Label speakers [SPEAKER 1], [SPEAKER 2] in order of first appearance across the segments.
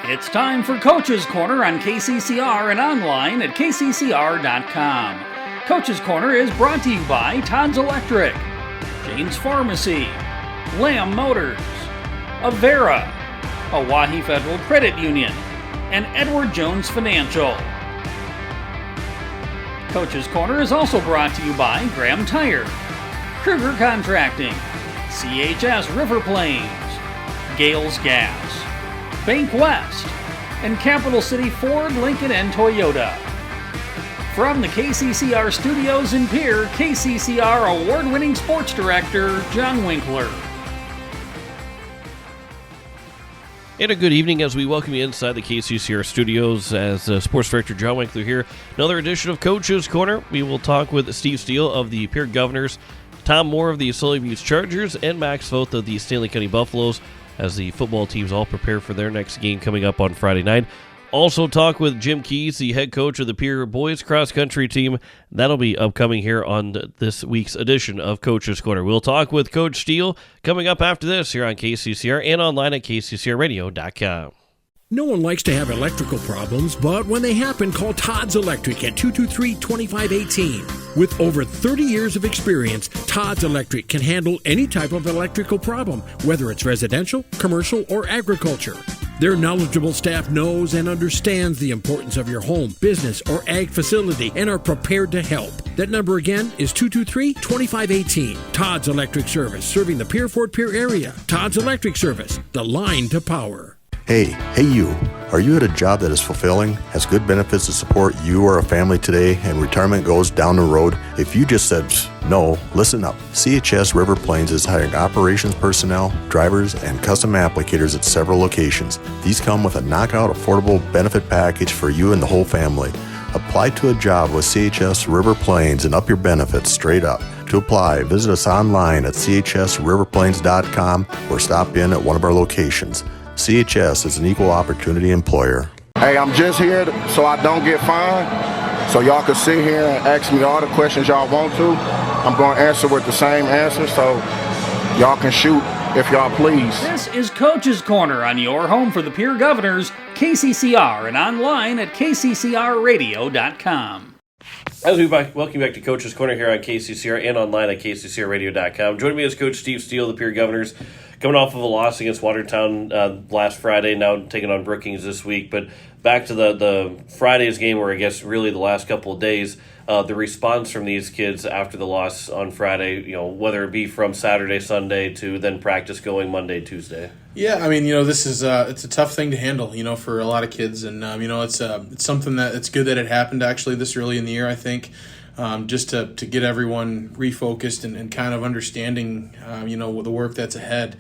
[SPEAKER 1] It's time for Coach's Corner on KCCR and online at kccr.com. Coach's Corner is brought to you by Todd's Electric, James Pharmacy, Lamb Motors, Avera, Hawaii Federal Credit Union, and Edward Jones Financial. Coach's Corner is also brought to you by Graham Tire, Kruger Contracting, CHS River Plains, Gales Gas, Bank West, and Capital City Ford, Lincoln, and Toyota. From the KCCR studios in Pierre, KCCR award-winning sports director, John Winkler.
[SPEAKER 2] And a good evening as we welcome you inside the KCCR studios as sports director John Winkler here. Another edition of Coach's Corner. We will talk with Steve Steele of the Pierre Governors, Tom Moore of the Sully Buttes Chargers, and Max Voth of the Stanley County Buffaloes as the football teams all prepare for their next game coming up on Friday night. Also talk with Jim Keys, the head coach of the Pierre boys cross country team. That'll be upcoming here on this week's edition of Coach's Corner. We'll talk with Coach Steele coming up after this here on KCCR and online at kccrradio.com.
[SPEAKER 3] No one likes to have electrical problems, but when they happen, call Todd's Electric at 223-2518. With over 30 years of experience, Todd's Electric can handle any type of electrical problem, whether it's residential, commercial, or agriculture. Their knowledgeable staff knows and understands the importance of your home, business, or ag facility and are prepared to help. That number again is 223-2518. Todd's Electric Service, serving the Pierre-Fort Pierre area. Todd's Electric Service, the line to power.
[SPEAKER 4] Hey you. Are you at a job that is fulfilling, has good benefits to support you or a family today, and retirement goes down the road? If you just said no, listen up. CHS River Plains is hiring operations personnel, drivers, and custom applicators at several locations. These come with a knockout affordable benefit package for you and the whole family. Apply to a job with CHS River Plains and up your benefits straight up. To apply, visit us online at chsriverplains.com or stop in at one of our locations. CHS is an equal opportunity employer.
[SPEAKER 5] Hey, I'm just here so I don't get fined, so y'all can sit here and ask me all the questions y'all want to. I'm going to answer with the same answer, so y'all can shoot if y'all please.
[SPEAKER 1] This is Coach's Corner on your home for the Pierre Governors, KCCR, and online at kccrradio.com.
[SPEAKER 2] As we welcome you back to Coach's Corner here on KCCR and online at kccrradio.com. Joining me is Coach Steve Steele, the Pierre Governors, coming off of a loss against Watertown last Friday, now taking on Brookings this week. But back to the Friday's game, where I guess really the last couple of days, the response from these kids after the loss on Friday, whether it be from Saturday, Sunday to then practice going Monday, Tuesday.
[SPEAKER 6] Yeah, I mean, this is it's a tough thing to handle, for a lot of kids, and it's something that it's good that it happened actually this early in the year. I think just to get everyone refocused and kind of understanding, the work that's ahead.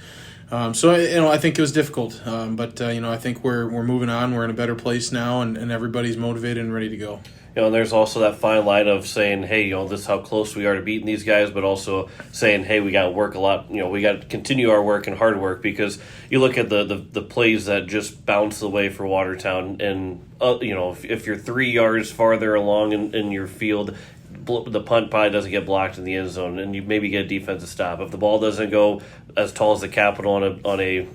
[SPEAKER 6] So I think it was difficult, but I think we're moving on. We're in a better place now, and everybody's motivated and ready to go.
[SPEAKER 2] And there's also that fine line of saying, hey, this is how close we are to beating these guys, but also saying, hey, we got to work a lot. We got to continue our work and hard work, because you look at the plays that just bounce away for Watertown, and if you're 3 yards farther along in your field, the punt probably doesn't get blocked in the end zone, and you maybe get a defensive stop. If the ball doesn't go as tall as the Capitol on a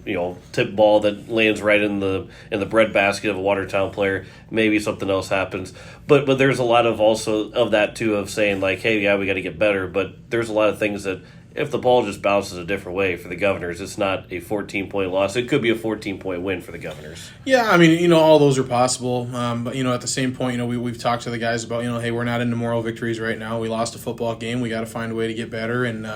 [SPEAKER 2] tip ball that lands right in the breadbasket of a Watertown player, maybe something else happens. But there's a lot of also of that too, of saying like, hey, yeah, we got to get better. But there's a lot of things that if the ball just bounces a different way for the Governors, it's not a 14-point loss. It could be a 14-point win for the Governors.
[SPEAKER 6] Yeah, I mean, all those are possible. But, at the same point, we've talked to the guys about, hey, we're not into moral victories right now. We lost a football game. We got to find a way to get better. And,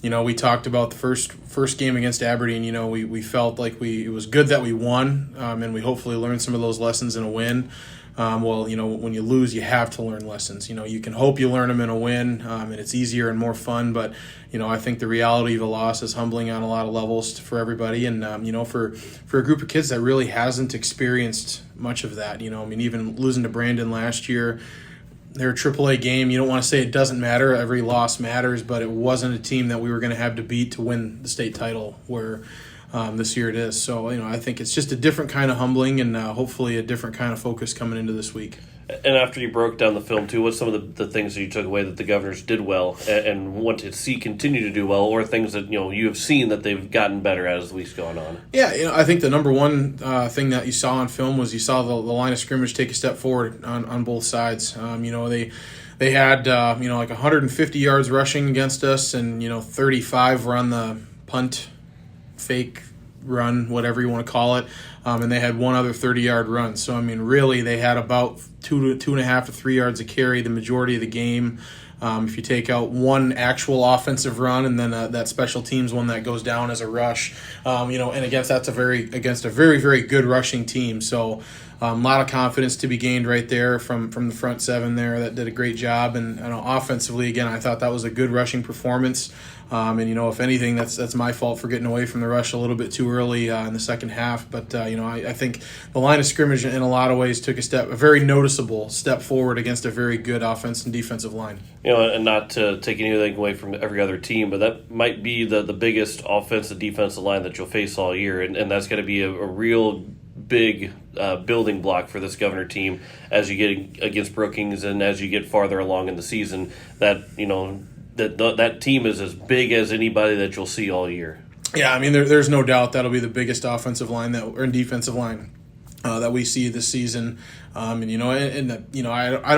[SPEAKER 6] we talked about the first game against Aberdeen. We felt like it was good that we won, and we hopefully learned some of those lessons in a win. When you lose, you have to learn lessons. You can hope you learn them in a win, and it's easier and more fun. But, I think the reality of a loss is humbling on a lot of levels for everybody. And, for a group of kids that really hasn't experienced much of that, even losing to Brandon last year, they're a AAA game. You don't want to say it doesn't matter. Every loss matters, but it wasn't a team that we were going to have to beat to win the state title, where this year it is. So, I think it's just a different kind of humbling and hopefully a different kind of focus coming into this week.
[SPEAKER 2] And after you broke down the film, too, what's some of the things that you took away that the Governors did well and want to see continue to do well, or things that you have seen that they've gotten better at as the week's gone on?
[SPEAKER 6] Yeah, I think the number one thing that you saw on film was you saw the line of scrimmage take a step forward on both sides. They had like 150 yards rushing against us, and 35 were on the punt, fake run, whatever you want to call it. And they had one other 30-yard run. So, really, they had about 2.5 to 3 yards of carry the majority of the game. If you take out one actual offensive run and then that special teams one that goes down as a rush, and against a very, very good rushing team. So, a lot of confidence to be gained right there from the front seven there that did a great job. And offensively, again, I thought that was a good rushing performance. If anything, that's my fault for getting away from the rush a little bit too early in the second half. But I think the line of scrimmage in a lot of ways took a very noticeable step forward against a very good offense and defensive line.
[SPEAKER 2] And not to take anything away from every other team, but that might be the biggest offensive defensive line that you'll face all year, and that's going to be a real big building block for this Governor team as you get against Brookings and as you get farther along in the season. That team is as big as anybody that you'll see all year.
[SPEAKER 6] Yeah, there's no doubt that'll be the biggest offensive line or defensive line that we see this season. I don't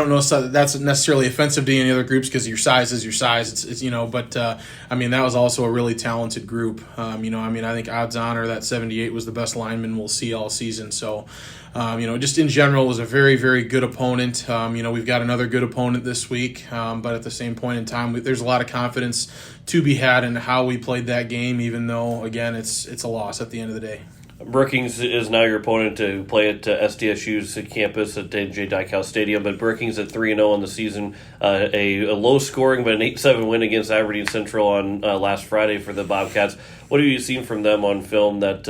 [SPEAKER 6] know if that's necessarily offensive to any other groups because your size is your size. But that was also a really talented group. I think odds on or that 78 was the best lineman we'll see all season. So, just in general, it was a very, very good opponent. We've got another good opponent this week, but at the same point in time, there's a lot of confidence to be had in how we played that game, even though, again, it's a loss at the end of the day.
[SPEAKER 2] Brookings is now your opponent to play at SDSU's campus at J.J. Dykhouse Stadium, but Brookings at 3-0 on the season, a low-scoring but an 8-7 win against Aberdeen Central on last Friday for the Bobcats. What have you seen from them on film that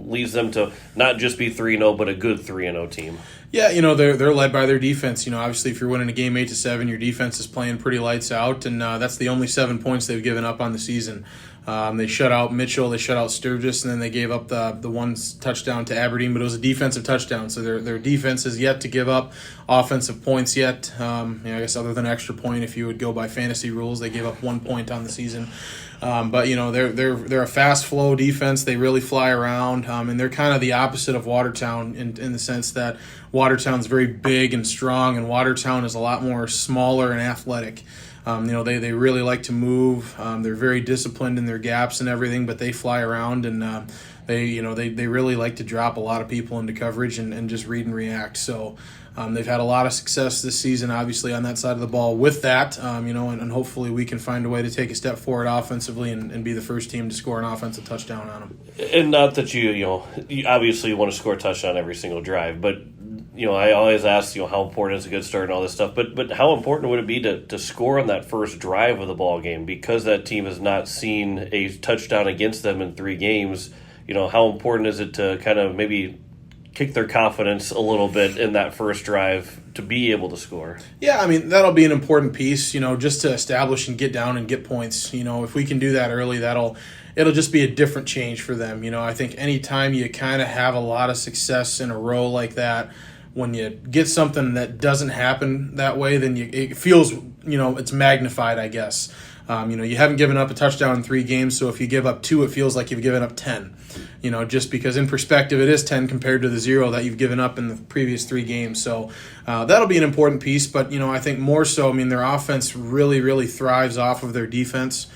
[SPEAKER 2] leads them to not just be 3-0 but a good 3-0 team?
[SPEAKER 6] Yeah, they're led by their defense. Obviously, if you're winning a game 8-7, your defense is playing pretty lights out, and that's the only 7 points they've given up on the season. They shut out Mitchell, they shut out Sturgis, and then they gave up the one touchdown to Aberdeen, but it was a defensive touchdown. So their defense is yet to give up offensive points yet. I guess other than extra point, if you would go by fantasy rules, they gave up 1 point on the season. But they're a fast flow defense. They really fly around, and they're kind of the opposite of Watertown in the sense that Watertown's very big and strong, and Watertown is a lot more smaller and athletic. They really like to move. They're very disciplined in their gaps and everything, but they fly around and they really like to drop a lot of people into coverage and just read and react. So they've had a lot of success this season, obviously, on that side of the ball with that, and hopefully we can find a way to take a step forward offensively and be the first team to score an offensive touchdown on them.
[SPEAKER 2] And not that you obviously want to score a touchdown every single drive, but I always ask, how important is a good start and all this stuff, but how important would it be to score on that first drive of the ball game because that team has not seen a touchdown against them in 3 games? How important is it to kind of maybe kick their confidence a little bit in that first drive to be able to score?
[SPEAKER 6] Yeah, that'll be an important piece, just to establish and get down and get points. If we can do that early, it'll just be a different change for them. I think anytime you kind of have a lot of success in a row like that, when you get something that doesn't happen that way, then it feels, it's magnified, I guess. You haven't given up a touchdown in 3 games, so if you give up 2, it feels like you've given up 10. Just because in perspective it is 10 compared to the 0 that you've given up in the previous 3 games. So that'll be an important piece, but, I think more so, their offense really, really thrives off of their defense.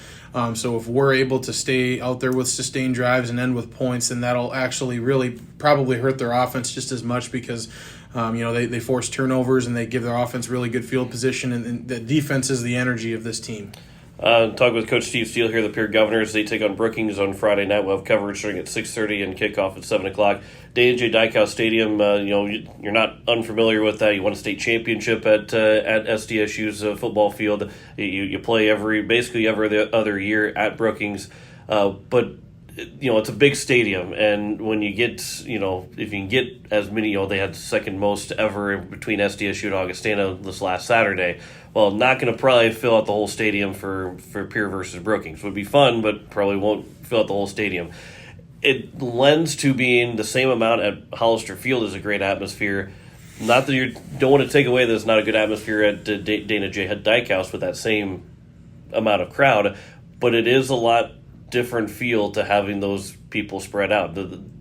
[SPEAKER 6] So if we're able to stay out there with sustained drives and end with points, then that'll actually really probably hurt their offense just as much because they force turnovers and they give their offense really good field position, and the defense is the energy of this team.
[SPEAKER 2] Talk with Coach Steve Steele here, the Pierre Governors. They take on Brookings on Friday night. We'll have coverage starting at 6:30 and kickoff at 7 o'clock. J.J. Dykhouse Stadium, you're not unfamiliar with that. You won a state championship at SDSU's football field. You play basically every other year at Brookings. But it's a big stadium, and when you get, if you can get as many, they had the second most ever between SDSU and Augustana this last Saturday. Well, not going to probably fill out the whole stadium for Pierre versus Brookings. Would be fun, but probably won't fill out the whole stadium. it lends to being the same amount at Hollister Field is a great atmosphere. Not that you don't want to take away that it's not a good atmosphere at Dana J. Dykehouse with that same amount of crowd, but it is a lot different feel to having those people spread out.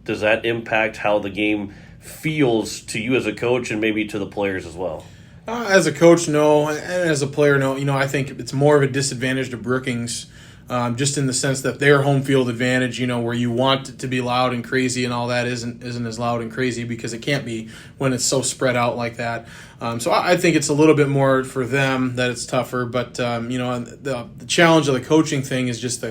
[SPEAKER 2] Does that impact how the game feels to you as a coach and maybe to the players as well?
[SPEAKER 6] As a coach, no, and as a player, no. I think it's more of a disadvantage to Brookings. Just in the sense that their home field advantage, where you want it to be loud and crazy and all that isn't as loud and crazy because it can't be when it's so spread out like that. So I think it's a little bit more for them that it's tougher. But, the challenge of the coaching thing is just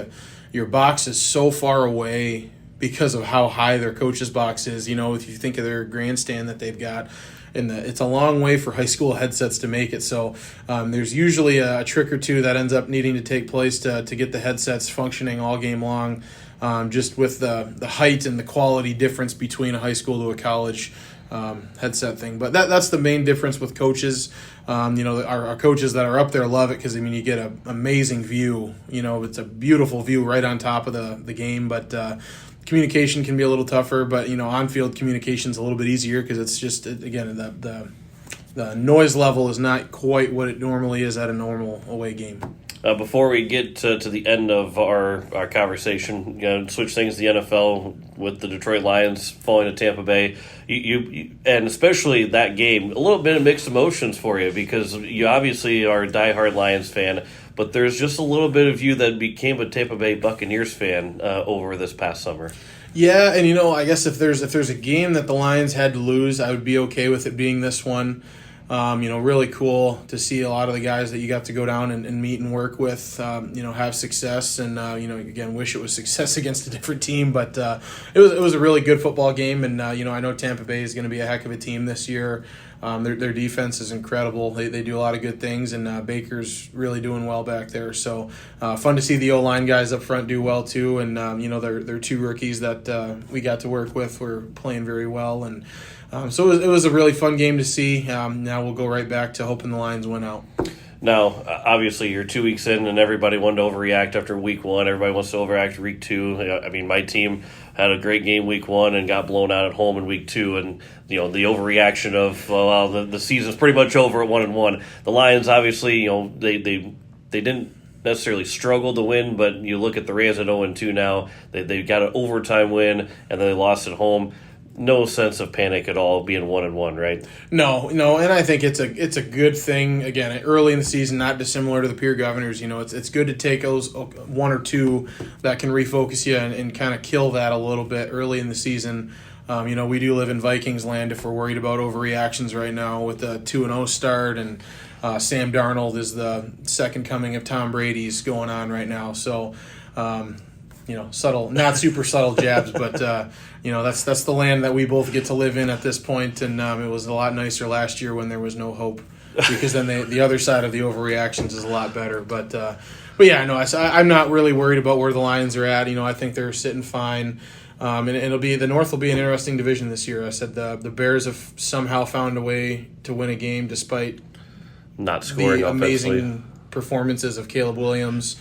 [SPEAKER 6] your box is so far away because of how high their coach's box is. If you think of their grandstand that they've got, and it's a long way for high school headsets to make it. So there's usually a trick or two that ends up needing to take place to get the headsets functioning all game long, just with the height and the quality difference between a high school to a college headset thing. But that's the main difference with coaches. Our coaches that are up there love it because, you get an amazing view. It's a beautiful view right on top of the game, but communication can be a little tougher, but on-field communication is a little bit easier because it's just, again, the noise level is not quite what it normally is at a normal away game.
[SPEAKER 2] Before we get to the end of our conversation, switch things to the NFL with the Detroit Lions falling to Tampa Bay. You and especially that game, a little bit of mixed emotions for you because you obviously are a diehard Lions fan, but there's just a little bit of you that became a Tampa Bay Buccaneers fan over this past summer.
[SPEAKER 6] Yeah, and I guess if there's a game that the Lions had to lose, I would be okay with it being this one. Really cool to see a lot of the guys that you got to go down and meet and work with, have success. And, again, wish it was success against a different team. But it was a really good football game. And, I know Tampa Bay is going to be a heck of a team this year. Their defense is incredible. They do a lot of good things. And Baker's really doing well back there. So fun to see the O-line guys up front do well, too. And, their two rookies that we got to work with were playing very well. And so it was a really fun game to see. Now we'll go right back to hoping the Lions win out.
[SPEAKER 2] Now, obviously, you're 2 weeks in, and everybody wanted to overreact after week one. Everybody wants to overreact week two. My team had a great game week one and got blown out at home in week two. And, the overreaction of, the season's pretty much over at 1-1. The Lions, obviously, they didn't necessarily struggle to win, but you look at the Rams at 0-2 now. They got an overtime win, and then they lost at home. No sense of panic at all being 1-1, right?
[SPEAKER 6] No, and I think it's a good thing. Again, early in the season, not dissimilar to the Peer Governors. It's good to take those one or two that can refocus you and kind of kill that a little bit early in the season. We do live in Vikings land if we're worried about overreactions right now with the 2-0 start, and Sam Darnold is the second coming of Tom Brady's going on right now. So, subtle, not super subtle jabs, but that's the land that we both get to live in at this point, and it was a lot nicer last year when there was no hope, because then the other side of the overreactions is a lot better. But yeah, no, I'm not really worried about where the Lions are at. I think they're sitting fine. And the North will be an interesting division this year. I said the Bears have somehow found a way to win a game despite
[SPEAKER 2] not scoring
[SPEAKER 6] the amazing
[SPEAKER 2] offensively.
[SPEAKER 6] Performances of Caleb Williams.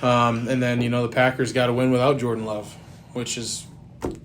[SPEAKER 6] And then, the Packers got to win without Jordan Love, which is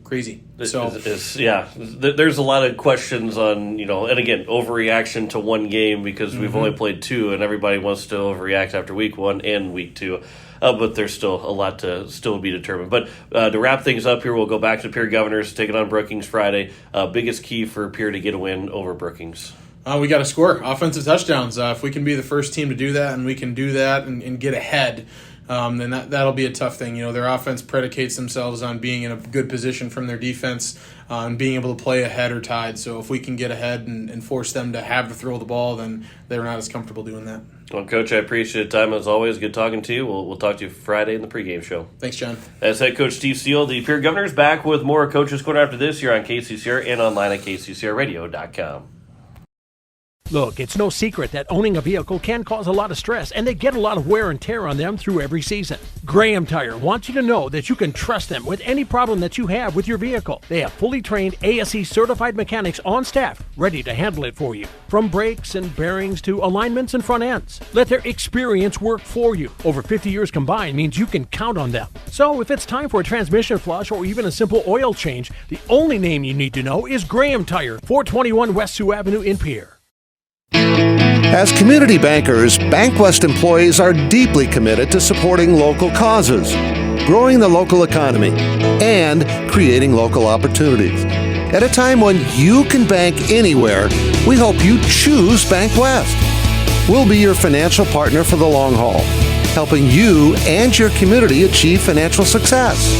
[SPEAKER 6] crazy. So
[SPEAKER 2] there's a lot of questions on, and again, overreaction to one game because we've only played two, and everybody wants to overreact after week one and week two. But there's still a lot to still be determined. But to wrap things up here, we'll go back to Peer Governors, taking on Brookings Friday. Biggest key for Peer to get a win over Brookings?
[SPEAKER 6] We got to score offensive touchdowns. If we can be the first team to do that, and we can do that and get ahead, then that'll be a tough thing. Their offense predicates themselves on being in a good position from their defense and being able to play ahead or tied. So if we can get ahead and force them to have to throw the ball, then they're not as comfortable doing that.
[SPEAKER 2] Well, Coach, I appreciate the time as always. Good talking to you. We'll talk to you Friday in the pregame show.
[SPEAKER 6] Thanks, John.
[SPEAKER 2] As head coach Steve Steele, the Peer Governors, back with more Coaches Corner after this here on KCCR and online at kccrradio.com.
[SPEAKER 3] Look, it's no secret that owning a vehicle can cause a lot of stress, and they get a lot of wear and tear on them through every season. Graham Tire wants you to know that you can trust them with any problem that you have with your vehicle. They have fully trained ASE certified mechanics on staff, ready to handle it for you. From brakes and bearings to alignments and front ends. Let their experience work for you. Over 50 years combined means you can count on them. So if it's time for a transmission flush or even a simple oil change, the only name you need to know is Graham Tire, 421 West Sioux Avenue in Pierre.
[SPEAKER 7] As community bankers, BankWest employees are deeply committed to supporting local causes, growing the local economy, and creating local opportunities. At a time when you can bank anywhere, we hope you choose BankWest. We'll be your financial partner for the long haul, helping you and your community achieve financial success.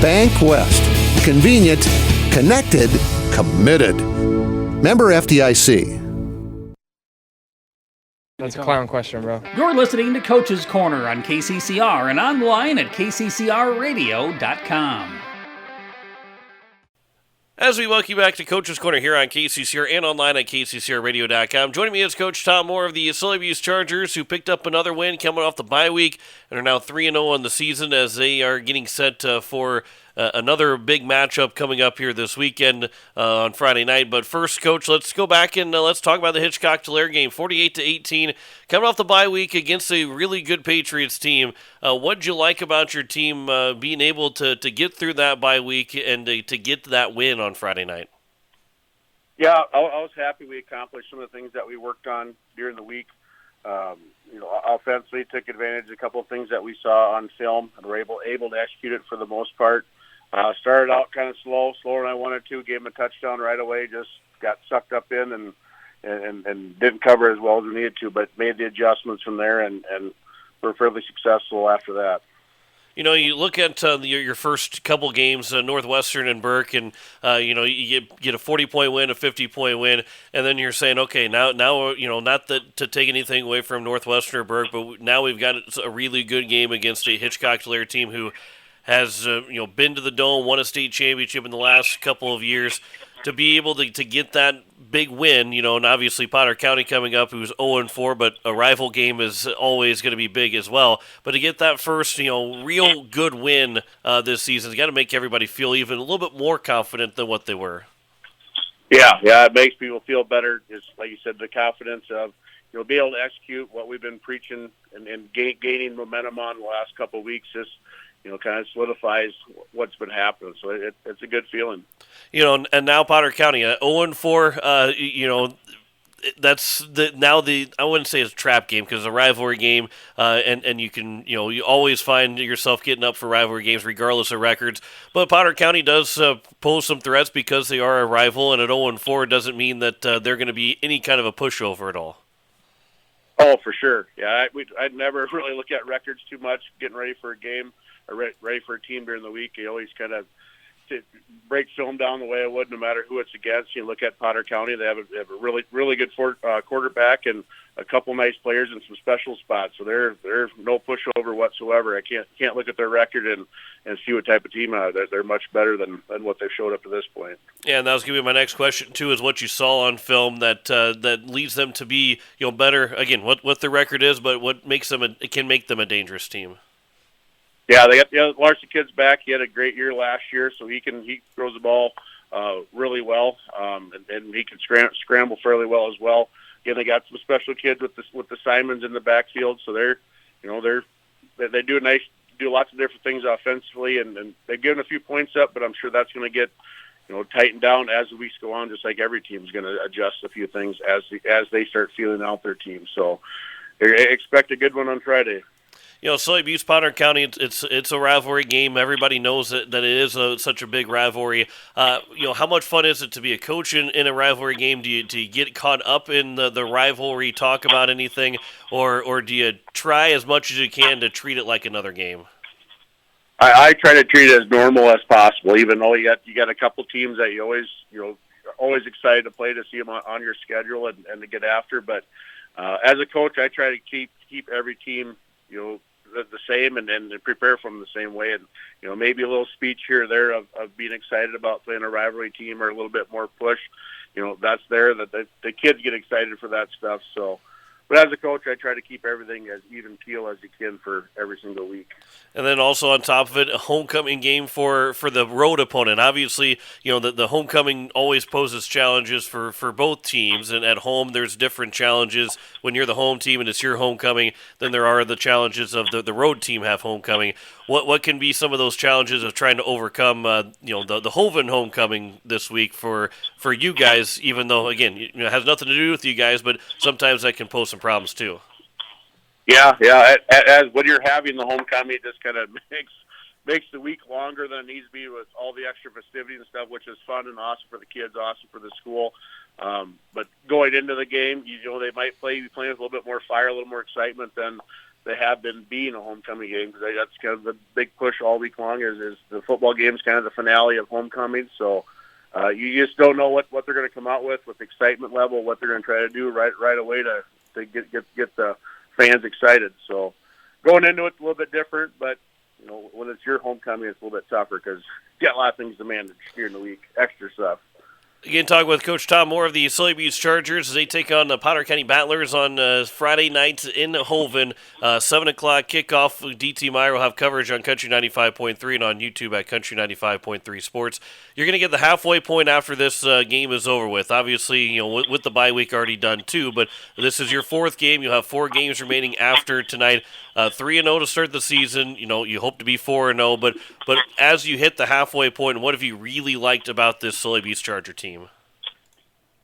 [SPEAKER 7] BankWest. Convenient, connected, committed. Member FDIC.
[SPEAKER 8] That's a clown question, bro.
[SPEAKER 1] You're listening to Coach's Corner on KCCR and online at kccrradio.com.
[SPEAKER 2] As we welcome you back to Coach's Corner here on KCCR and online at kccrradio.com. Joining me is Coach Tom Moore of the Solebu's Chargers, who picked up another win coming off the bye week and are now 3-0 on the season as they are getting set for another big matchup coming up here this weekend on Friday night. But first, Coach, let's go back and let's talk about the Hitchcock-Tulare game, 48-18, coming off the bye week against a really good Patriots team. What did you like about your team being able to get through that bye week and to get that win on Friday night?
[SPEAKER 9] Yeah, I was happy we accomplished some of the things that we worked on during the week. Offensively, took advantage of a couple of things that we saw on film and were able to execute it for the most part. Started out kind of slower than I wanted to. Gave him a touchdown right away. Just got sucked up in and didn't cover as well as we needed to, but made the adjustments from there and were fairly successful after that.
[SPEAKER 2] You know, you look at your first couple games, Northwestern and Burke, and you get a 40-point win, a 50-point win, and then you're saying, okay, now not that to take anything away from Northwestern or Burke, but now we've got a really good game against a Hitchcock-Tulare team who has been to the Dome, won a state championship in the last couple of years. To be able to get that big win, and obviously Potter County coming up, who's 0-4, but a rival game is always going to be big as well. But to get that first, real good win this season, it's got to make everybody feel even a little bit more confident than what they were.
[SPEAKER 9] Yeah, it makes people feel better. It's like you said, the confidence of be able to execute what we've been preaching and gaining momentum on the last couple of weeks. Just kind of solidifies what's been happening. So it's a good feeling.
[SPEAKER 2] And now Potter County, 0-4, that's I wouldn't say it's a trap game because it's a rivalry game, and you can, you always find yourself getting up for rivalry games regardless of records. But Potter County does pose some threats because they are a rival, and at 0-4 doesn't mean that they're going to be any kind of a pushover at all.
[SPEAKER 9] Oh, for sure. Yeah, I'd never really look at records too much, getting ready for a game or ready for a team during the week. You always kind of break film down the way I would, no matter who it's against. You look at Potter County; they have a really, really good quarterback and a couple nice players in some special spots. So they're no pushover whatsoever. I can't look at their record and see what type of team they're much better than what they've showed up to this point.
[SPEAKER 2] Yeah, and that was going to be my next question too: is what you saw on film that leads them to be better. Again, what their record is, but what makes them can make them a dangerous team.
[SPEAKER 9] Yeah, they got Larson kid's back. He had a great year last year, so he throws the ball really well, and he can scramble fairly well as well. Again, they got some special kids with the Simons in the backfield, so they do lots of different things offensively, and they've given a few points up, but I'm sure that's going to get tightened down as the weeks go on. Just like every team's going to adjust a few things as they start feeling out their team. So expect a good one on Friday.
[SPEAKER 2] Solebu's Potter County, it's a rivalry game. Everybody knows that it is such a big rivalry. How much fun is it to be a coach in a rivalry game? Do you get caught up in the rivalry, talk about anything, or do you try as much as you can to treat it like another game?
[SPEAKER 9] I try to treat it as normal as possible, even though you got a couple teams that you always excited to play, to see them on your schedule and to get after. But as a coach, I try to keep every team the same and prepare for them the same way. And, maybe a little speech here or there of being excited about playing a rivalry team or a little bit more push. That's there, that the kids get excited for that stuff. So, but as a coach, I try to keep everything as even keel as you can for every single week.
[SPEAKER 2] And then also on top of it, a homecoming game for the road opponent. Obviously, the homecoming always poses challenges for both teams. And at home, there's different challenges when you're the home team and it's your homecoming than there are the challenges of the road team have homecoming. What can be some of those challenges of trying to overcome, the Hoven homecoming this week for you guys? Even though, again, it has nothing to do with you guys, but sometimes that can pose some problems too.
[SPEAKER 9] Yeah. As when you're having the homecoming, it just kind of makes the week longer than it needs to be with all the extra festivities and stuff, which is fun and awesome for the kids, awesome for the school. But going into the game, they might be playing with a little bit more fire, a little more excitement than they have been being a homecoming game, because that's kind of the big push all week long is the football game is kind of the finale of homecoming. So you just don't know what they're going to come out with excitement level, what they're going to try to do right away to get the fans excited. So going into it's a little bit different, but when it's your homecoming, it's a little bit tougher because you got a lot of things demanded during the week, extra stuff.
[SPEAKER 2] Again, talking with Coach Tom Moore of the Sully Beach Chargers as they take on the Potter County Battlers on Friday night in Hoven. 7 o'clock kickoff. DT Meyer will have coverage on Country 95.3 and on YouTube at Country 95.3 Sports. You're going to get the halfway point after this game is over with. Obviously, with the bye week already done too, but this is your fourth game. You'll have 4 games remaining after tonight. 3-0 to start the season. You hope to be 4-0, but as you hit the halfway point, what have you really liked about this Sully Beach Charger team?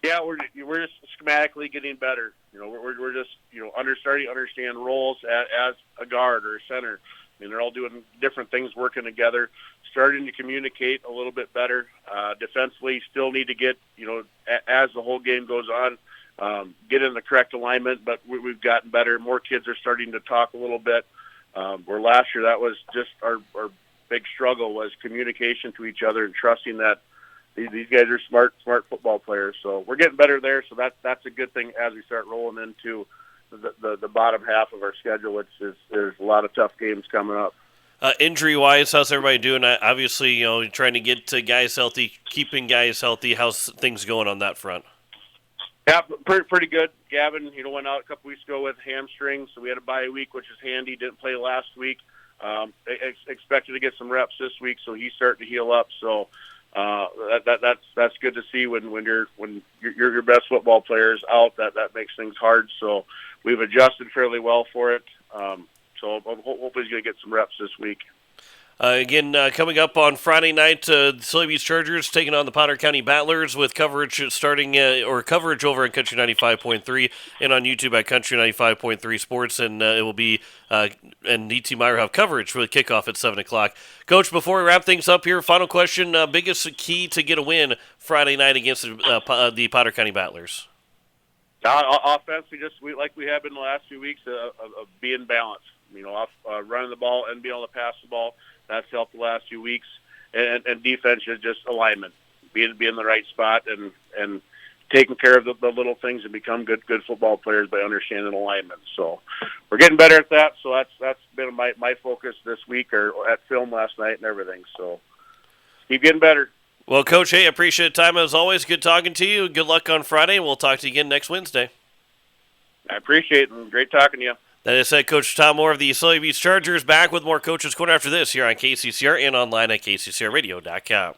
[SPEAKER 9] Yeah, we're just schematically getting better. We're just starting to understand roles as a guard or a center. I mean, they're all doing different things, working together, starting to communicate a little bit better. Defensively, still need to get as the whole game goes on, get in the correct alignment. But we've gotten better. More kids are starting to talk a little bit. Where last year that was just our big struggle was communication to each other and trusting that. These guys are smart football players, so we're getting better there. So that's a good thing as we start rolling into the bottom half of our schedule, which is there's a lot of tough games coming up.
[SPEAKER 2] Injury-wise, how's everybody doing? Obviously, trying to get guys healthy, keeping guys healthy. How's things going on that front?
[SPEAKER 9] Yeah, pretty good. Gavin, went out a couple weeks ago with hamstring, so we had a bye week, which is handy. Didn't play last week. Expected to get some reps this week, so he's starting to heal up. So. That's good to see when your best football player is out. That makes things hard. So we've adjusted fairly well for it. So hopefully he's going to get some reps this week.
[SPEAKER 2] Again, coming up on Friday night, Sully Beach Chargers taking on the Potter County Battlers with coverage coverage over at Country 95.3 and on YouTube at Country 95.3 Sports, and it will be and DT Meyer have coverage for the kickoff at 7 o'clock. Coach, before we wrap things up here, final question: biggest key to get a win Friday night against the Potter County Battlers?
[SPEAKER 9] Offensively, like we have been the last few weeks, of being balanced. Running the ball and being able to pass the ball. That's helped the last few weeks, and defense is just alignment, being in the right spot and taking care of the little things and become good football players by understanding alignment. So we're getting better at that. So that's been my focus this week or at film last night and everything. So keep getting better.
[SPEAKER 2] Well, Coach, hey, appreciate the time as always. Good talking to you. Good luck on Friday. We'll talk to you again next Wednesday.
[SPEAKER 9] I appreciate it, and great talking to you.
[SPEAKER 2] That is Coach Tom Moore of the Sully Beach Chargers, back with more Coaches Corner after this here on KCCR and online at kccrradio.com.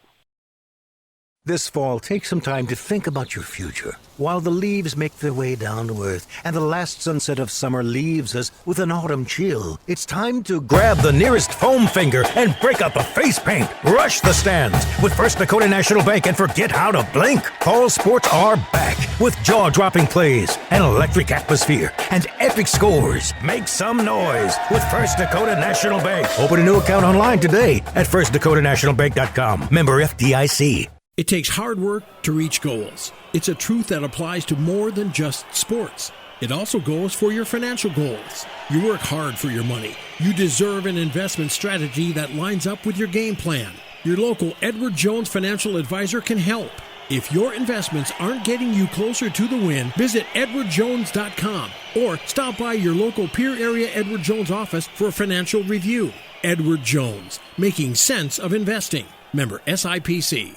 [SPEAKER 8] This fall, take some time to think about your future while the leaves make their way down to earth and the last sunset of summer leaves us with an autumn chill. It's time to grab the nearest foam finger and break out the face paint. Rush the stands with First Dakota National Bank and forget how to blink. Fall sports are back with jaw-dropping plays, an electric atmosphere, and epic scores. Make some noise with First Dakota National Bank. Open a new account online today at firstdakotanationalbank.com. Member FDIC.
[SPEAKER 3] It takes hard work to reach goals. It's a truth that applies to more than just sports. It also goes for your financial goals. You work hard for your money. You deserve an investment strategy that lines up with your game plan. Your local Edward Jones financial advisor can help. If your investments aren't getting you closer to the win, visit edwardjones.com or stop by your local Peer Area Edward Jones office for a financial review. Edward Jones, making sense of investing. Member SIPC.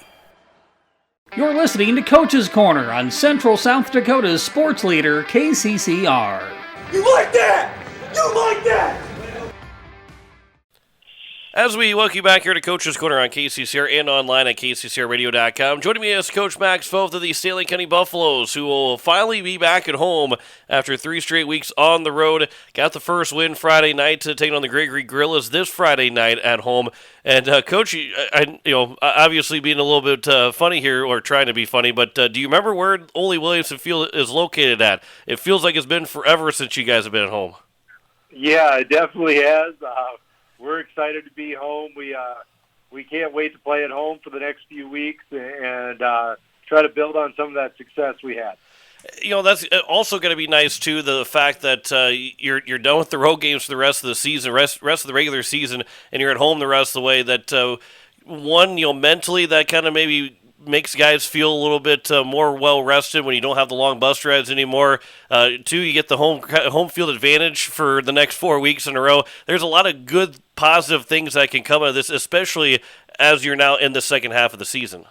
[SPEAKER 1] You're listening to Coach's Corner on Central South Dakota's sports leader, KCCR.
[SPEAKER 10] You like that? You like that?
[SPEAKER 2] As we welcome you back here to Coach's Corner on KCCR and online at kccrradio.com. Joining me is Coach Max Foth of the Stanley County Buffaloes, who will finally be back at home after 3 straight weeks on the road. Got the first win Friday night to take on the Gregory Gorillas this Friday night at home. And Coach, obviously being a little bit funny here, or trying to be funny, but do you remember where Ole Williamson Field is located at? It feels like it's been forever since you guys have been at home.
[SPEAKER 11] Yeah, it definitely has. We're excited to be home. We can't wait to play at home for the next few weeks and try to build on some of that success we had.
[SPEAKER 2] That's also going to be nice too. The fact that you're done with the road games for the rest of the season, rest of the regular season, and you're at home the rest of the way. That mentally, that kind of maybe makes guys feel a little bit more well-rested when you don't have the long bus rides anymore. 2, you get the home field advantage for the next 4 weeks in a row. There's a lot of good, positive things that can come out of this, especially as you're now in the second half of the season.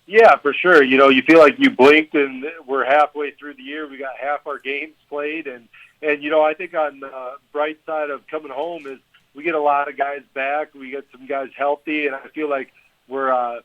[SPEAKER 11] Yeah, for sure. You feel like you blinked and we're halfway through the year. We got half our games played. And I think on the bright side of coming home is we get a lot of guys back. We get some guys healthy, and I feel like we're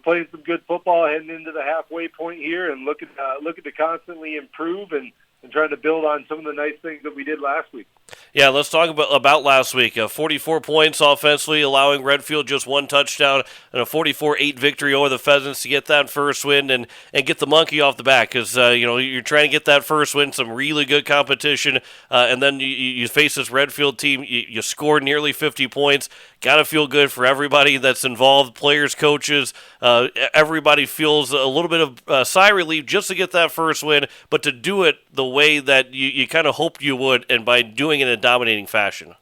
[SPEAKER 11] playing some good football heading into the halfway point here and looking to constantly improve and trying to build on some of the nice things that we did last week.
[SPEAKER 2] Yeah, let's talk about last week. 44 points offensively, allowing Redfield just 1 touchdown and a 44-8 victory over the Pheasants to get that first win and get the monkey off the back because, you're trying to get that first win, some really good competition, and then you face this Redfield team. You scored nearly 50 points. Got to feel good for everybody that's involved, players, coaches. Everybody feels a little bit of sigh of relief just to get that first win, but to do it the way that you kind of hoped you would, and by doing it in a dominating fashion.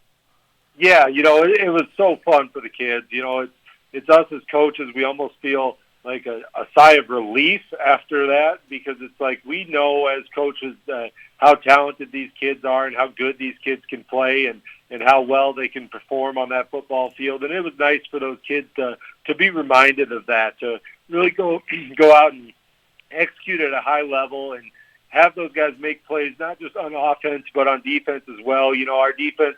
[SPEAKER 11] Yeah, it was so fun for the kids. It's us as coaches. We almost feel like a sigh of relief after that because it's like we know as coaches how talented these kids are and how good these kids can play and how well they can perform on that football field. And it was nice for those kids to be reminded of that, to really go out and execute at a high level and have those guys make plays, not just on offense, but on defense as well. Our defense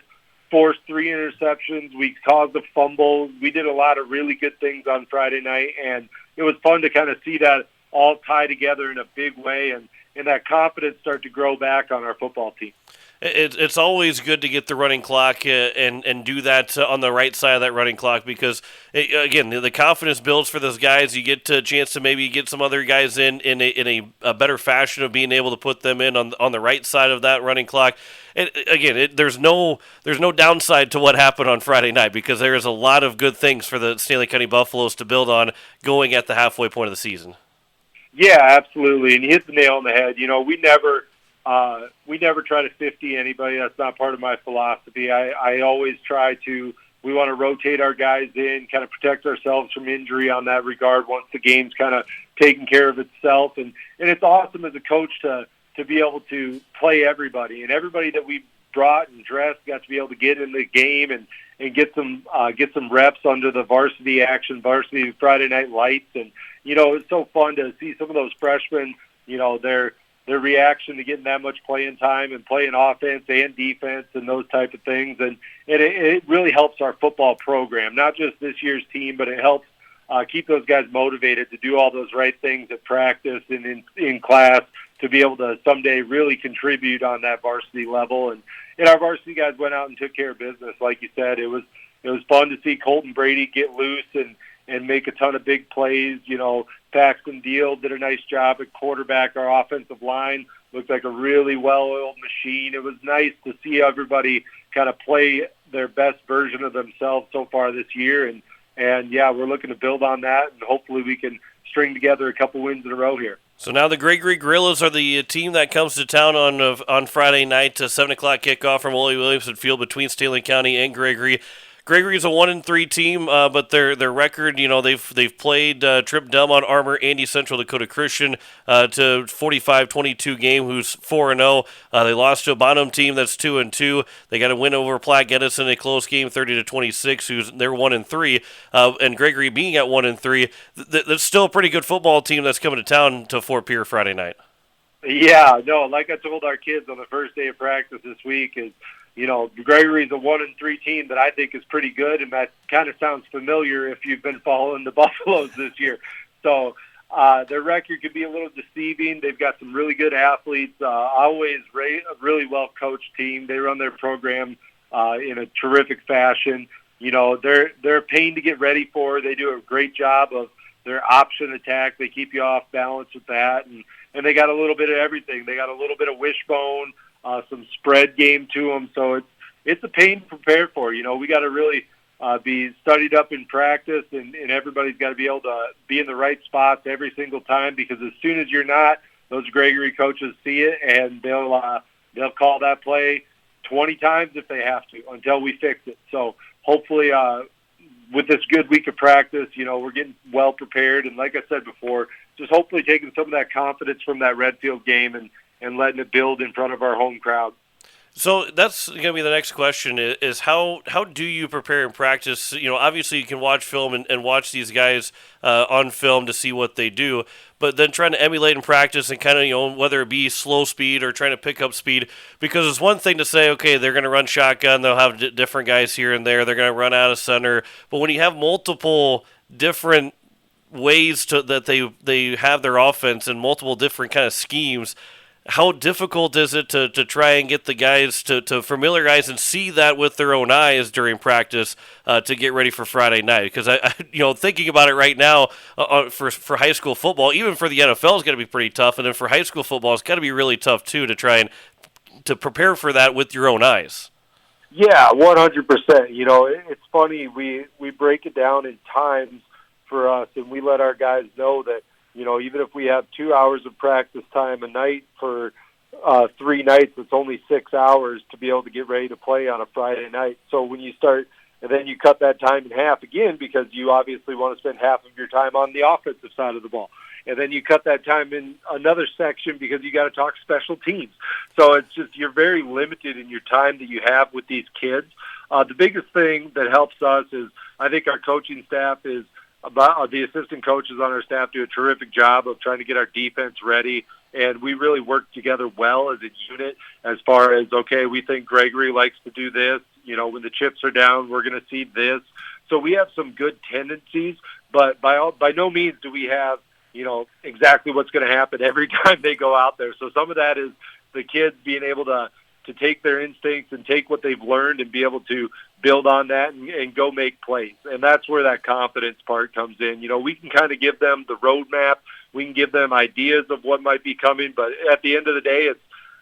[SPEAKER 11] forced 3 interceptions. We caused a fumble. We did a lot of really good things on Friday night, and it was fun to kind of see that all tie together in a big way and that confidence start to grow back on our football team.
[SPEAKER 2] It's always good to get the running clock and do that on the right side of that running clock because, again, the confidence builds for those guys. You get a chance to maybe get some other guys in a better fashion of being able to put them in on the right side of that running clock. And again, there's no downside to what happened on Friday night because there is a lot of good things for the Stanley County Buffaloes to build on going at the halfway point of the season.
[SPEAKER 11] Yeah, absolutely, and you hit the nail on the head. We never try to 50 anybody. That's not part of my philosophy. I always try to. We want to rotate our guys in, kind of protect ourselves from injury on that regard once the game's kind of taken care of itself. And it's awesome as a coach to be able to play everybody. And everybody that we brought and dressed got to be able to get in the game and get some reps under the varsity action, varsity Friday Night Lights. And, it's so fun to see some of those freshmen, their reaction to getting that much playing time and playing offense and defense and those type of things. And it really helps our football program, not just this year's team, but it helps keep those guys motivated to do all those right things at practice and in class to be able to someday really contribute on that varsity level. And our varsity guys went out and took care of business. Like you said, it was fun to see Colton Brady get loose and make a ton of big plays. Paxton Deal did a nice job at quarterback. Our offensive line looked like a really well-oiled machine. It was nice to see everybody kind of play their best version of themselves so far this year. And yeah, we're looking to build on that, and hopefully we can string together a couple wins in a row here.
[SPEAKER 2] So now the Gregory Gorillas are the team that comes to town on Friday night, 7 o'clock kickoff from Ole Williamson Field between Stanley County and Gregory. Gregory's a 1-3 team, but their record, they've played Trip Delmont Armor, Andy Central Dakota Christian to 45-22 game, who's 4-0. They lost to a Bonham team that's 2-2. They got a win over Platte Edison in a close game, 30-26. They're 1-3, and Gregory being at 1-3, that's still a pretty good football team that's coming to town to Fort Pierre Friday night.
[SPEAKER 11] Yeah, no, like I told our kids on the first day of practice this week is, Gregory's a 1-3 team that I think is pretty good, and that kind of sounds familiar if you've been following the Buffaloes this year. So their record could be a little deceiving. They've got some really good athletes, always a really well-coached team. They run their program in a terrific fashion. They're a pain to get ready for. They do a great job of their option attack. They keep you off balance with that, and they got a little bit of everything. They got a little bit of wishbone, some spread game to them. So it's a pain to prepare for. We got to really be studied up in practice, and everybody's got to be able to be in the right spots every single time, because as soon as you're not, those Gregory coaches see it, and they'll call that play 20 times if they have to until we fix it. So hopefully with this good week of practice, we're getting well prepared. And like I said before, just hopefully taking some of that confidence from that Redfield game and letting it build in front of our home crowd.
[SPEAKER 2] So that's going to be the next question is how do you prepare in practice? Obviously you can watch film and watch these guys on film to see what they do, but then trying to emulate in practice and kind of, whether it be slow speed or trying to pick up speed, because it's one thing to say, okay, they're going to run shotgun, they'll have different guys here and there, they're going to run out of center, but when you have multiple different ways that they have their offense and multiple different kind of schemes, how difficult is it to try and get the guys to familiarize and see that with their own eyes during practice to get ready for Friday night? Because I thinking about it right now, for high school football, even for the NFL, is going to be pretty tough, and then for high school football, it's got to be really tough too to try and to prepare for that with your own eyes.
[SPEAKER 11] Yeah, 100%. It's funny, we break it down in times for us, and we let our guys know that, even if we have 2 hours of practice time a night for 3 nights, it's only 6 hours to be able to get ready to play on a Friday night. So when you start, and then you cut that time in half again, because you obviously want to spend half of your time on the offensive side of the ball. And then you cut that time in another section because you got to talk special teams. So it's just, you're very limited in your time that you have with these kids. The biggest thing that helps us is, I think our coaching staff is, the assistant coaches on our staff do a terrific job of trying to get our defense ready, and we really work together well as a unit as far as, okay, we think Gregory likes to do this. When the chips are down, we're going to see this. So we have some good tendencies, but by no means do we have, exactly what's going to happen every time they go out there. So some of that is the kids being able to take their instincts and take what they've learned and be able to build on that and go make plays. And that's where that confidence part comes in. We can kind of give them the roadmap. We can give them ideas of what might be coming. But at the end of the day, it's,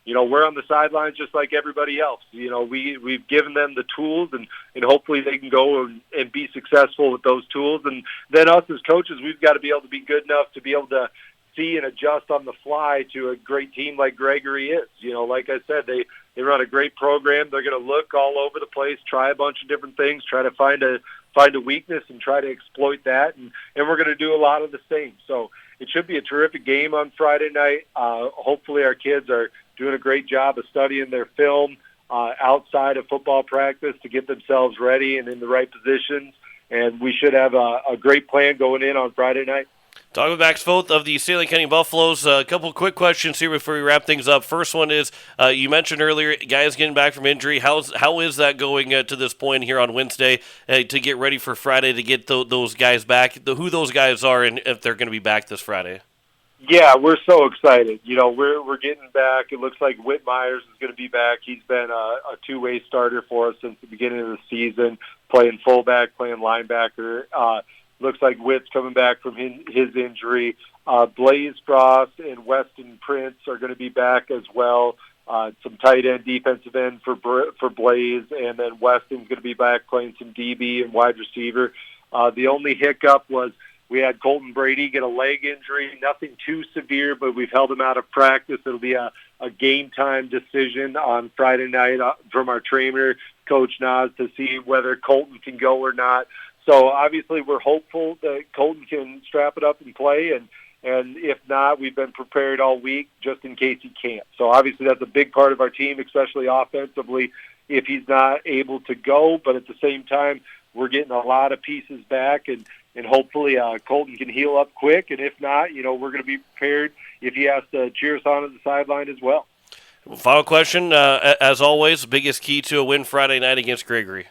[SPEAKER 11] we're on the sidelines just like everybody else. We've given them the tools, and hopefully they can go and be successful with those tools. And then us as coaches, we've got to be able to be good enough to be able to see and adjust on the fly to a great team like Gregory is. Like I said, they run a great program. They're going to look all over the place, try a bunch of different things, try to find a weakness and try to exploit that. And we're going to do a lot of the same. So it should be a terrific game on Friday night. Hopefully our kids are doing a great job of studying their film outside of football practice to get themselves ready and in the right positions. And we should have a great plan going in on Friday night.
[SPEAKER 2] Talking with Max Voth of the Stanley County Buffaloes. A couple quick questions here before we wrap things up. First one is, you mentioned earlier, guys getting back from injury. How is that going to this point here on Wednesday to get ready for Friday to get those guys back, who those guys are, and if they're going to be back this Friday?
[SPEAKER 11] Yeah, we're so excited. We're getting back. It looks like Whit Myers is going to be back. He's been a two-way starter for us since the beginning of the season, playing fullback, playing linebacker. Looks like Whit's coming back from his injury. Blaze Frost and Weston Prince are going to be back as well. Some tight end, defensive end for Blaze, and then Weston's going to be back playing some DB and wide receiver. The only hiccup was We had Colton Brady get a leg injury, nothing too severe, but we've held him out of practice. It'll be a game time decision on Friday night from our trainer, Coach Nas, to see whether Colton can go or not. So obviously we're hopeful that Colton can strap it up and play, and if not, we've been prepared all week just in case he can't. So obviously that's a big part of our team, especially offensively, if he's not able to go. But at the same time, we're getting a lot of pieces back, and hopefully Colton can heal up quick. And if not, we're going to be prepared if he has to cheer us on at the sideline as well.
[SPEAKER 2] Final question, as always, biggest key to a win Friday night against Gregory?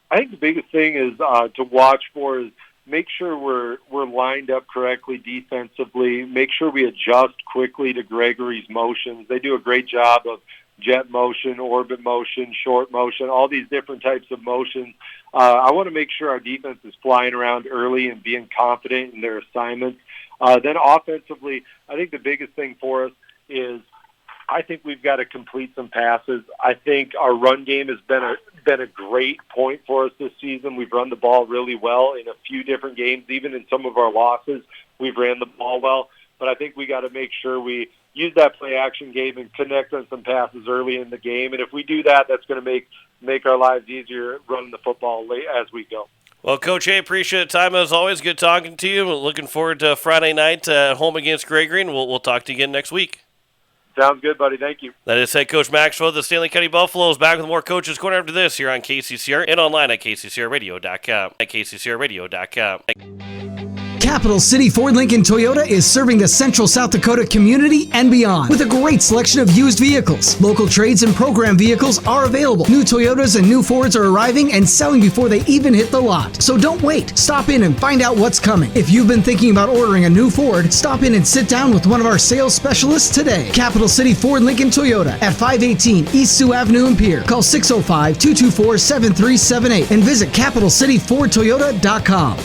[SPEAKER 11] I think the biggest thing is to watch for is make sure we're lined up correctly defensively. Make sure we adjust quickly to Gregory's motions. They do a great job of jet motion, orbit motion, short motion, all these different types of motions. I want to make sure our defense is flying around early and being confident in their assignments. Then offensively, I think the biggest thing for us is I think we've got to complete some passes. I think our run game has been a great point for us this season. We've run the ball really well in a few different games. Even in some of our losses, we've ran the ball well. But I think we got to make sure we use that play-action game and connect on some passes early in the game. And if we do that, that's going to make our lives easier running the football as we go.
[SPEAKER 2] Well, Coach A, appreciate the time as always. Good talking to you. Looking forward to Friday night home against Gregory, and we'll talk to you again next week.
[SPEAKER 11] Sounds good, buddy. Thank you.
[SPEAKER 2] That is head coach Maxwell of the Stanley County Buffaloes. Back with more Coaches Corner after this here on KCCR and online at kccrradio.com. At kccrradio.com.
[SPEAKER 12] Capital City Ford Lincoln Toyota is serving the central South Dakota community and beyond with a great selection of used vehicles. Local trades and program vehicles are available. New Toyotas and new Fords are arriving and selling before they even hit the lot. So don't wait. Stop in and find out what's coming. If you've been thinking about ordering a new Ford, stop in and sit down with one of our sales specialists today. Capital City Ford Lincoln Toyota at 518 East Sioux Avenue in Pierre. Call 605-224-7378 and visit CapitalCityFordToyota.com.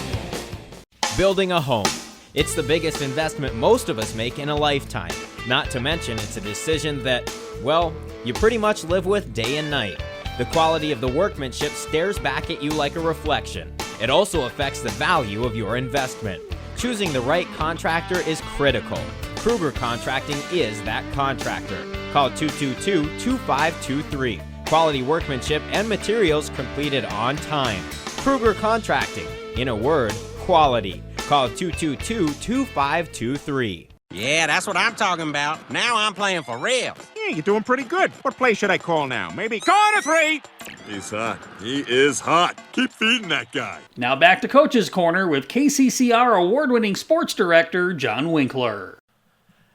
[SPEAKER 13] Building a home. It's the biggest investment most of us make in a lifetime. Not to mention, it's a decision that, well, you pretty much live with day and night. The quality of the workmanship stares back at you like a reflection. It also affects the value of your investment. Choosing the right contractor is critical. Kruger Contracting is that contractor. Call 222-2523. Quality workmanship and materials completed on time. Kruger Contracting. In a word, quality. Call 222-2523.
[SPEAKER 14] Yeah, that's what I'm talking about. Now I'm playing for real.
[SPEAKER 15] Yeah, you're doing pretty good. What play should I call now? Maybe corner three.
[SPEAKER 16] He's hot. He is hot. Keep feeding that guy.
[SPEAKER 1] Now back to Coach's Corner with KCCR award-winning sports director John Winkler.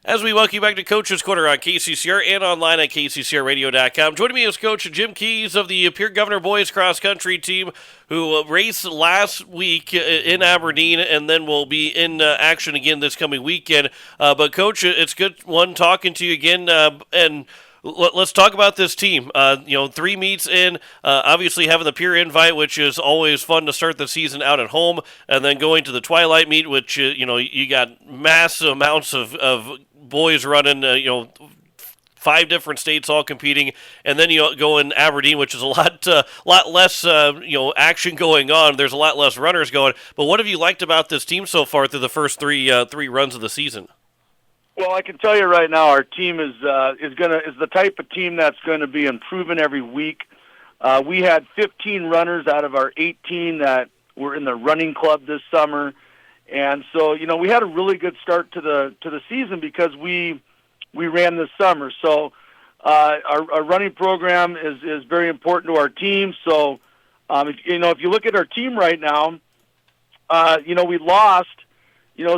[SPEAKER 2] As we welcome you back to Coach's Corner on KCCR and online at kccrradio.com. Joining me is Coach Jim Keys of the Pierre Governor boys cross-country team, who raced last week in Aberdeen and then will be in action again this coming weekend. But, Coach, it's good talking to you again, and let's talk about this team. 3 meets in, obviously having the Pierre Invite, which is always fun to start the season out at home, and then going to the Twilight meet, which, you got massive amounts of boys running, 5 different states all competing, and then you go in Aberdeen, which is a lot less, action going on. There's a lot less runners going. But what have you liked about this team so far through the first three runs of the season?
[SPEAKER 17] Well, I can tell you right now, our team is the type of team that's going to be improving every week. We had 15 runners out of our 18 that were in the running club this summer. And so, we had a really good start to the season because we ran this summer. So our running program is very important to our team. So, if you look at our team right now, we lost,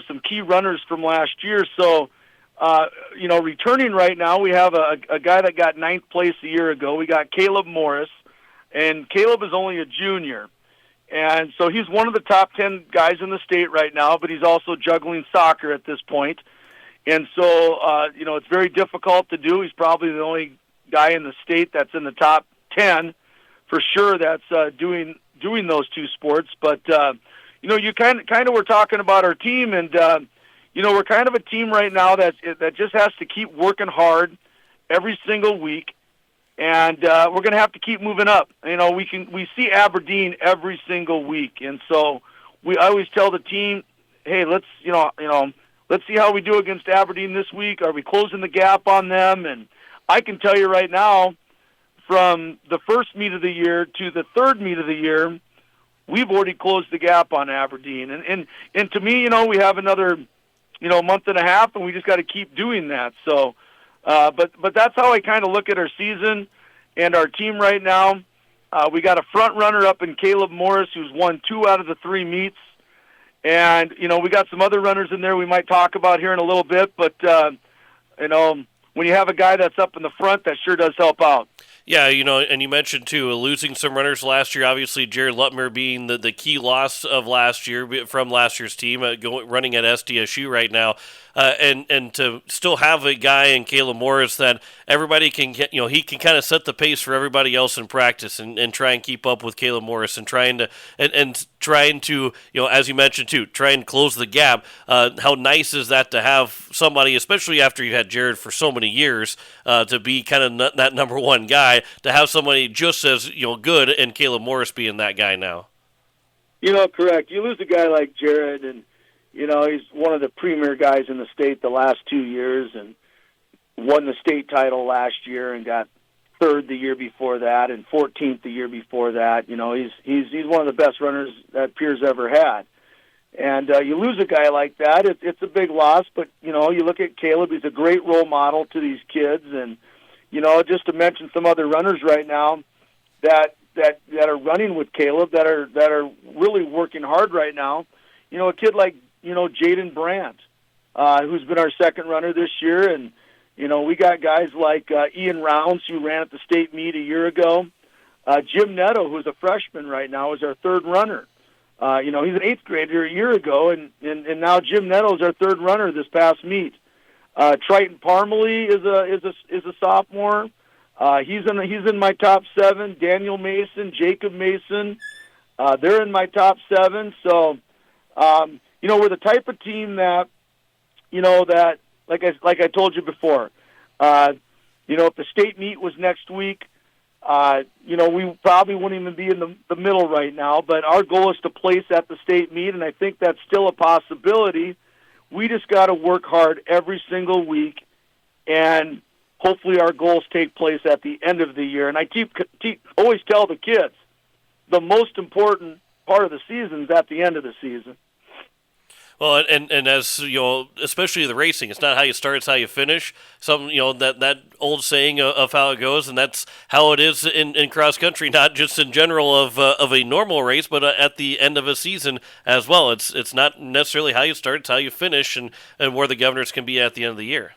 [SPEAKER 17] some key runners from last year. So, returning right now, we have a guy that got 9th place a year ago. We got Caleb Morris, and Caleb is only a junior. And so he's one of the top 10 guys in the state right now, but he's also juggling soccer at this point. And so, it's very difficult to do. He's probably the only guy in the state that's in the top 10 for sure that's doing those 2 sports. But, you kind of were talking about our team, and, we're kind of a team right now that just has to keep working hard every single week. And we're going to have to keep moving up. We see Aberdeen every single week, and so I always tell the team, hey, let's see how we do against Aberdeen this week. Are we closing the gap on them? And I can tell you right now, from the first meet of the year to the third meet of the year, we've already closed the gap on Aberdeen. And to me, we have another, month and a half, and we just got to keep doing that. So, but that's how I kind of look at our season and our team right now. We got a front runner up in Caleb Morris, who's won 2 out of the 3 meets. And, we got some other runners in there we might talk about here in a little bit. But, when you have a guy that's up in the front, that sure does help out.
[SPEAKER 2] Yeah, and you mentioned, too, losing some runners last year. Obviously, Jared Lutmer being the key loss of last year from last year's team, running at SDSU right now. And to still have a guy in Caleb Morris that everybody can get, he can kind of set the pace for everybody else in practice and try and keep up with Caleb Morris and trying to, as you mentioned too, try and close the gap. How nice is that to have somebody, especially after you had Jared for so many years, to be kind of that number one guy, to have somebody just as, good, and Caleb Morris being that guy now.
[SPEAKER 17] Correct. You lose a guy like Jared, and he's one of the premier guys in the state the last 2 years and won the state title last year and got 3rd the year before that and 14th the year before that. He's one of the best runners that Pierre's ever had. And you lose a guy like that, it's a big loss. But, you look at Caleb, he's a great role model to these kids. And, just to mention some other runners right now that are running with Caleb that are really working hard right now. A kid like, Jaden Brandt, who's been our second runner this year. And, we got guys like Ian Rounds, who ran at the state meet a year ago. Jim Netto, who's a freshman right now, is our 3rd runner. He's an 8th grader a year ago, and now Jim Netto is our 3rd runner this past meet. Triton Parmalee is a sophomore. He's in my top 7. Daniel Mason, Jacob Mason, they're in my top 7. So, we're the type of team that, that like I told you before, if the state meet was next week, we probably wouldn't even be in the middle right now. But our goal is to place at the state meet, and I think that's still a possibility. We just got to work hard every single week, and hopefully our goals take place at the end of the year. And I always tell the kids, the most important part of the season is at the end of the season.
[SPEAKER 2] Well, and as especially the racing, it's not how you start, it's how you finish. That old saying of how it goes, and that's how it is in cross country, not just in general of a normal race, but at the end of a season as well. It's not necessarily how you start, it's how you finish, and where the Governors can be at the end of the year.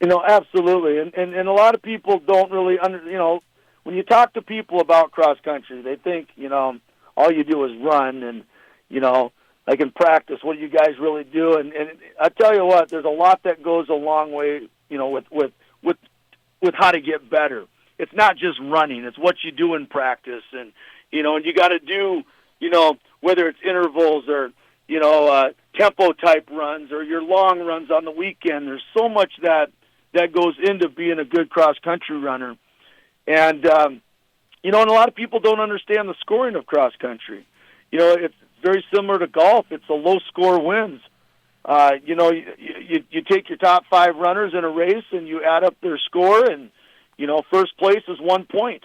[SPEAKER 17] Absolutely, and a lot of people don't really when you talk to people about cross country, they think all you do is run, and like in practice, what do you guys really do? And I tell you what, there's a lot that goes a long way, with how to get better. It's not just running; it's what you do in practice, and and you got to do, whether it's intervals or tempo type runs or your long runs on the weekend. There's so much that goes into being a good cross country runner, and and a lot of people don't understand the scoring of cross country. It's very similar to golf. It's a low score wins. You take your top 5 runners in a race and you add up their score, and first place is 1 point.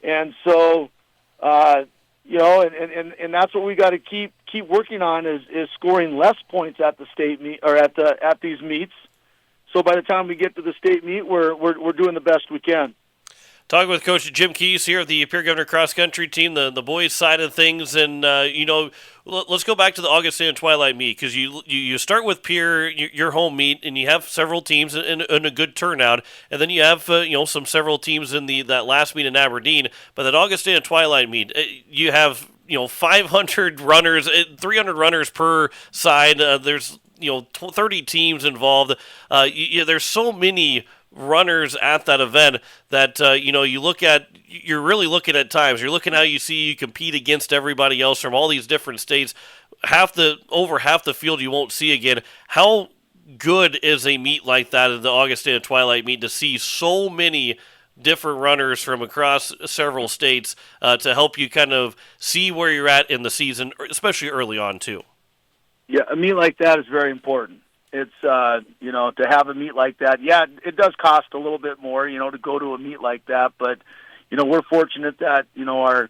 [SPEAKER 17] And so and that's what we got to keep working on is scoring less points at the state meet or at these meets. So by the time we get to the state meet, we're doing the best we can.
[SPEAKER 2] Talking with Coach Jim Keys here of the Pierre Governor Cross Country team, the boys' side of things, and let's go back to the Augustana Twilight meet, because you start with Pierre, your home meet, and you have several teams and a good turnout, and then you have several teams in that last meet in Aberdeen. But that Augustana Twilight meet, you have 500 runners, 300 runners per side. There's 30 teams involved. There's so many runners at that event that you're really looking at times. You're looking how you compete against everybody else from all these different states. Over half the field you won't see again. How good is a meet like that in the Augustana Twilight meet to see so many different runners from across several states to help you kind of see where you're at in the season, especially early on too?
[SPEAKER 17] Yeah, a meet like that is very important. It's, to have a meet like that. Yeah, it does cost a little bit more, to go to a meet like that. But, we're fortunate that, our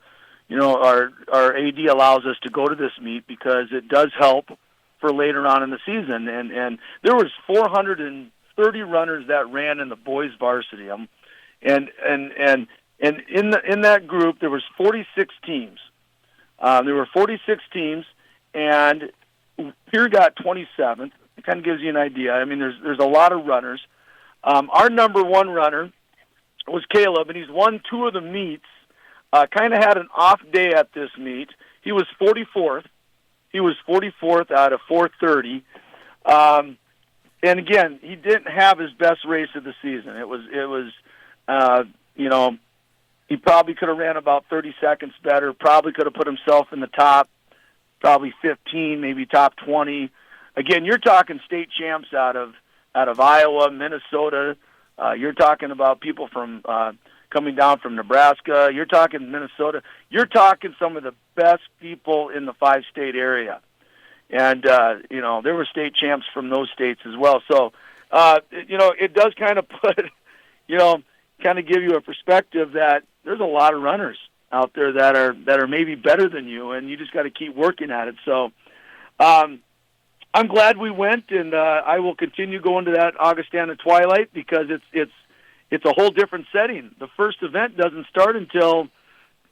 [SPEAKER 17] AD allows us to go to this meet because it does help for later on in the season. And there was 430 runners that ran in the boys varsity. And in that group, there was 46 teams. There were 46 teams, and Pierre got 27th. It kind of gives you an idea. I mean, there's a lot of runners. Our number one runner was Caleb, and he's won 2 of the meets. Kind of had an off day at this meet. He was 44th. He was 44th out of 430. And again, he didn't have his best race of the season. It was he probably could have ran about 30 seconds better. Probably could have put himself in the top, probably 15, maybe top 20. Again, you're talking state champs out of Iowa, Minnesota. You're talking about people from coming down from Nebraska. You're talking Minnesota. You're talking some of the best people in the 5-state area. And, there were state champs from those states as well. So, it does kind of put, kind of give you a perspective that there's a lot of runners out there that are maybe better than you, and you just got to keep working at it. So, I'm glad we went, and I will continue going to that Augustana Twilight because it's a whole different setting. The first event doesn't start until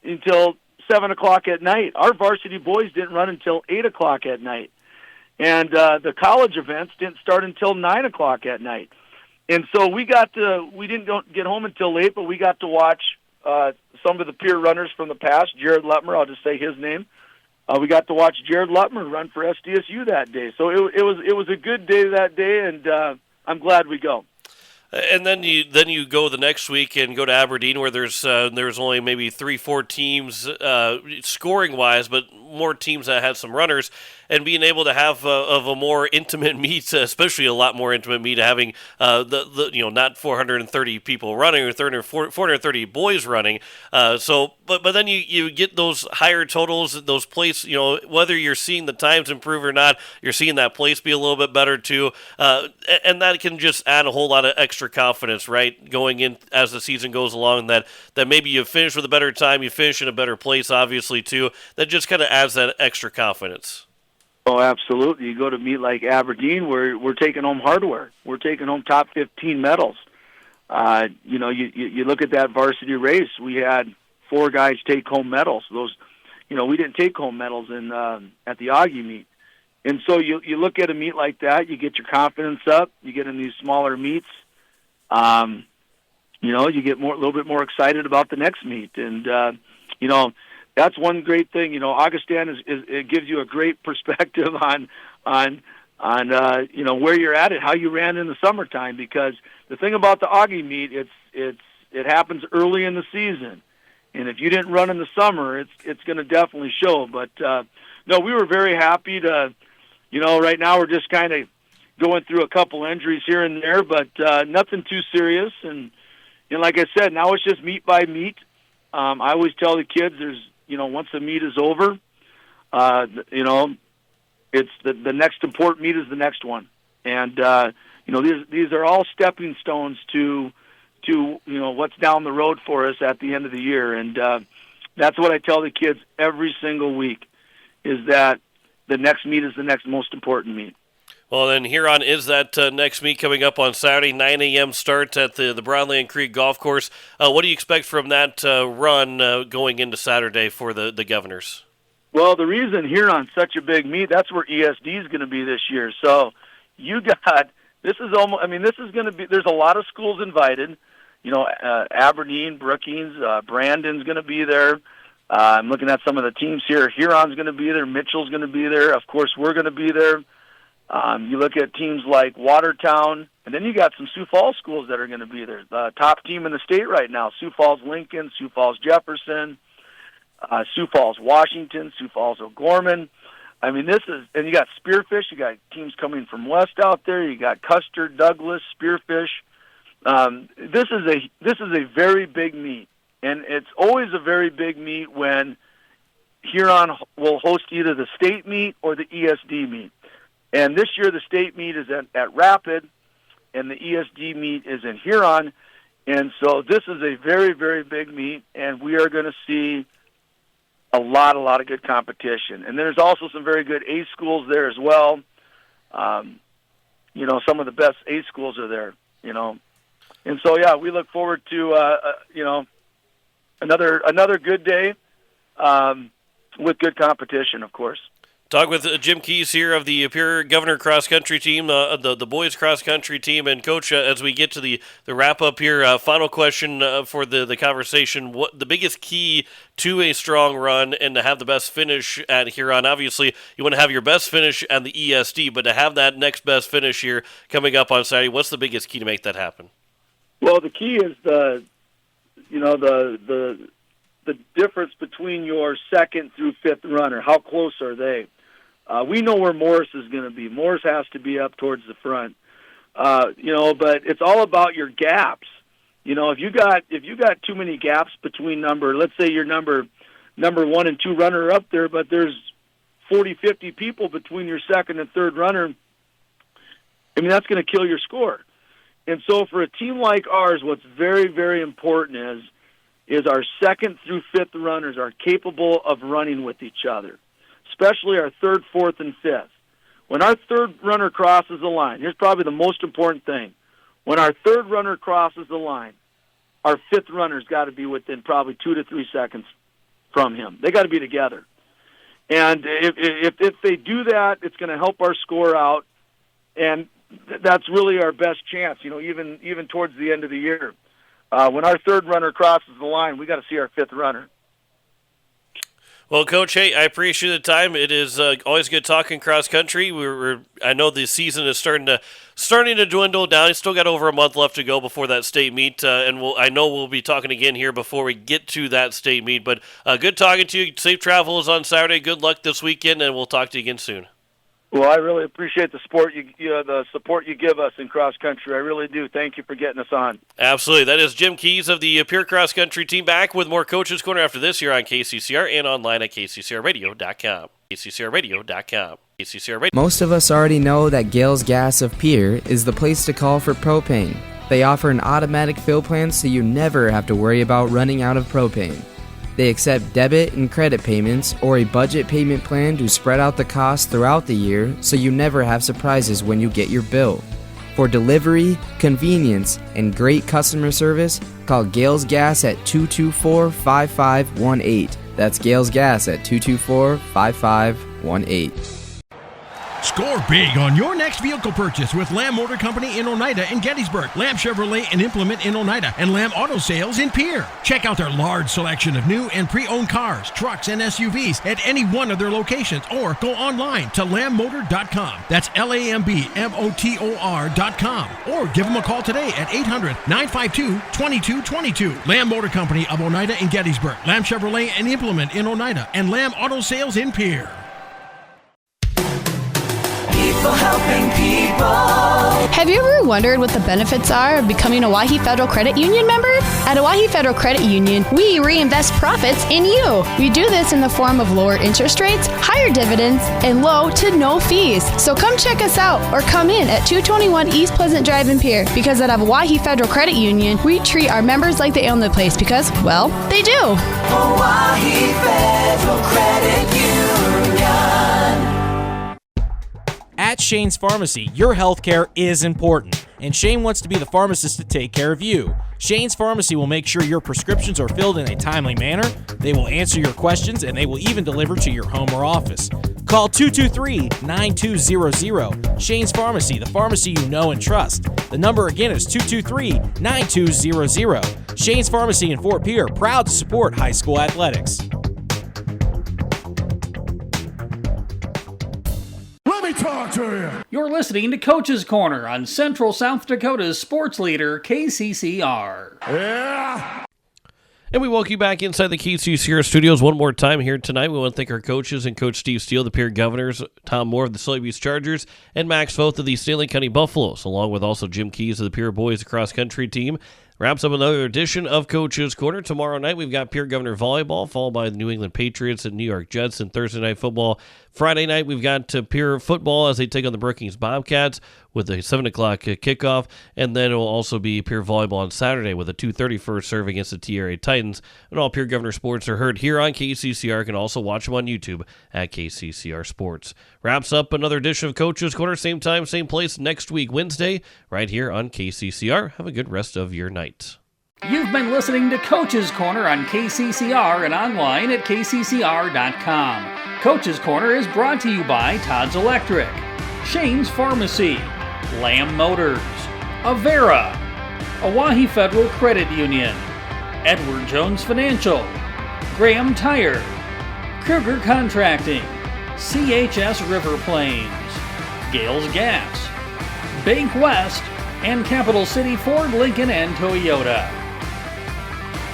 [SPEAKER 17] 7:00 at night. Our varsity boys didn't run until 8:00 at night, and the college events didn't start until 9:00 at night. And so we didn't get home until late, but we got to watch some of the peer runners from the past. Jared Lutmer, I'll just say his name. We got to watch Jared Lutmer run for SDSU that day. So it was a good day that day, and I'm glad we go.
[SPEAKER 2] And then you go the next week and go to Aberdeen, where there's only maybe 3-4 teams scoring wise, but more teams that had some runners, and being able to have of a more intimate meet, especially a lot more intimate meet, having not 430 people running or 430 boys running. But then you get those higher totals, those place, whether you're seeing the times improve or not, you're seeing that place be a little bit better too, and that can just add a whole lot of extra confidence, right, going in as the season goes along, that maybe you finish with a better time, you finish in a better place, obviously too. That just kind of adds that extra confidence.
[SPEAKER 17] Oh, absolutely. You go to meet like Aberdeen, where we're taking home hardware. We're taking home top 15 medals. You look at that varsity race. We had 4 guys take home medals. Those, we didn't take home medals at the Augie meet. And so you look at a meet like that, you get your confidence up. You get in these smaller meets. You get a little bit more excited about the next meet. And, that's one great thing. Augustana it gives you a great perspective on where you're at and how you ran in the summertime. Because the thing about the Augie meet, it happens early in the season, and if you didn't run in the summer, it's going to definitely show. But no, we were very happy to. Right now we're just kind of going through a couple injuries here and there, but nothing too serious. And like I said, now it's just meet by meet. I always tell the kids once the meet is over, it's the next important meet is the next one. And, these are all stepping stones to what's down the road for us at the end of the year. And that's what I tell the kids every single week, is that the next meet is the next most important meet.
[SPEAKER 2] Well, then Huron is that next meet coming up on Saturday, 9 a.m. start at the Brownland Creek Golf Course. What do you expect from that run going into Saturday for the Governors?
[SPEAKER 17] Well, the reason Huron's such a big meet, that's where ESD is going to be this year. So this is going to be, there's a lot of schools invited. Aberdeen, Brookings, Brandon's going to be there. I'm looking at some of the teams here. Huron's going to be there. Mitchell's going to be there. Of course, we're going to be there. You look at teams like Watertown, and then you got some Sioux Falls schools that are going to be there. The top team in the state right now, Sioux Falls Lincoln, Sioux Falls Jefferson, Sioux Falls Washington, Sioux Falls O'Gorman. I mean, and you got Spearfish. You got teams coming from west out there. You got Custer, Douglas, Spearfish. This is a very big meet, and it's always a very big meet when Huron will host either the state meet or the ESD meet. And this year the state meet is at Rapid, and the ESD meet is in Huron. And so this is a very, very big meet, and we are going to see a lot of good competition. And there's also some very good A schools there as well. Some of the best A schools are there, And so, yeah, we look forward to, another good day with good competition, of course.
[SPEAKER 2] Talk with Jim Keys here of the Pierre Governor cross country team, the boys cross country team, and Coach. As we get to the wrap up here, final question for the conversation: what the biggest key to a strong run and to have the best finish at Huron? Obviously, you want to have your best finish at the ESD, but to have that next best finish here coming up on Saturday, what's the biggest key to make that happen?
[SPEAKER 17] Well, the key is the difference between your second through fifth runner. How close are they? We know where Morris is going to be. Morris has to be up towards the front. But it's all about your gaps. If you got too many gaps between let's say your number 1 and 2 runner up there, but there's 40, 50 people between your second and third runner, that's going to kill your score. And so for a team like ours, what's very, very important is our second through fifth runners are capable of running with each other, especially our third, fourth, and fifth. When our third runner crosses the line, here's probably the most important thing. When our third runner crosses the line, our fifth runner's got to be within probably 2 to 3 seconds from him. They got to be together. And if they do that, it's going to help our score out, and that's really our best chance, even towards the end of the year. When our third runner crosses the line, we got to see our fifth runner.
[SPEAKER 2] Well, Coach, hey, I appreciate the time. It is always good talking cross country. I know the season is starting to dwindle down. It's still got over a month left to go before that state meet, and I know we'll be talking again here before we get to that state meet. But good talking to you. Safe travels on Saturday. Good luck this weekend, and we'll talk to you again soon.
[SPEAKER 17] Well, I really appreciate the support you give us in cross country. I really do. Thank you for getting us on.
[SPEAKER 2] Absolutely. That is Jim Keys of the Pierre Cross Country team, back with more Coaches Corner after this here on KCCR and online at kccrradio.com. kccrradio.com. KCCR Radio.
[SPEAKER 18] Most of us already know that Gales Gas of Pierre is the place to call for propane. They offer an automatic fill plan so you never have to worry about running out of propane. They accept debit and credit payments or a budget payment plan to spread out the cost throughout the year so you never have surprises when you get your bill. For delivery, convenience, and great customer service, call Gales Gas at 224-5518. That's Gales Gas at 224-5518.
[SPEAKER 3] Score big on your next vehicle purchase with Lamb Motor Company in Oneida and Gettysburg, Lamb Chevrolet and Implement in Oneida, and Lamb Auto Sales in Pierre. Check out their large selection of new and pre-owned cars, trucks, and SUVs at any one of their locations, or go online to lambmotor.com. That's LAMBMOTOR.com. Or give them a call today at 800-952-2222. Lamb Motor Company of Oneida and Gettysburg, Lamb Chevrolet and Implement in Oneida, and Lamb Auto Sales in Pierre.
[SPEAKER 19] People helping people.
[SPEAKER 20] Have you ever wondered what the benefits are of becoming a Owyhee Federal Credit Union member? At Owyhee Federal Credit Union, we reinvest profits in you. We do this in the form of lower interest rates, higher dividends, and low to no fees. So come check us out or come in at 221 East Pleasant Drive in Pierre, because at Owyhee Federal Credit Union, we treat our members like they own the place because, well, they do.
[SPEAKER 19] Owyhee Federal Credit Union.
[SPEAKER 13] At Shane's Pharmacy, your healthcare is important, and Shane wants to be the pharmacist to take care of you. Shane's Pharmacy will make sure your prescriptions are filled in a timely manner, they will answer your questions, and they will even deliver to your home or office. Call 223-9200. Shane's Pharmacy, the pharmacy you know and trust. The number again is 223-9200. Shane's Pharmacy in Fort Pierre, proud to support high school athletics.
[SPEAKER 1] Talk to you. You're listening to Coach's Corner on Central South Dakota's sports leader, KCCR.
[SPEAKER 2] Yeah! And we welcome you back inside the KCCR studios one more time here tonight. We want to thank our coaches and Coach Steve Steele, the Pierre Governors, Tom Moore of the Soybeans Chargers, and Max Foth of the Stanley County Buffaloes, along with also Jim Keys of the Pierre Boys cross country team. Wraps up another edition of Coach's Corner. Tomorrow night, we've got Pierre Governor Volleyball, followed by the New England Patriots and New York Jets, and Thursday Night Football. Friday night, we've got Pierre Football as they take on the Brookings Bobcats with a 7 o'clock kickoff, and then it will also be Pierre Volleyball on Saturday with a 2:30 first serve against the T-Area Titans. And all Pierre Governor sports are heard here on KCCR. You can also watch them on YouTube at KCCR Sports. Wraps up another edition of Coach's Corner. Same time, same place next week, Wednesday, right here on KCCR. Have a good rest of your night.
[SPEAKER 1] You've been listening to Coach's Corner on KCCR and online at kccr.com. Coach's Corner is brought to you by Todd's Electric, Shane's Pharmacy, Lamb Motors, Avera, Owyhee Federal Credit Union, Edward Jones Financial, Graham Tire, Kruger Contracting, CHS River Plains, Gales Gas, Bank West, and Capital City Ford, Lincoln, and Toyota.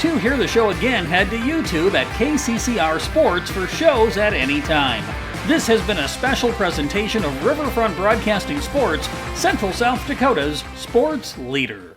[SPEAKER 1] To hear the show again, head to YouTube at KCCR Sports for shows at any time. This has been a special presentation of Riverfront Broadcasting Sports, Central South Dakota's sports leader.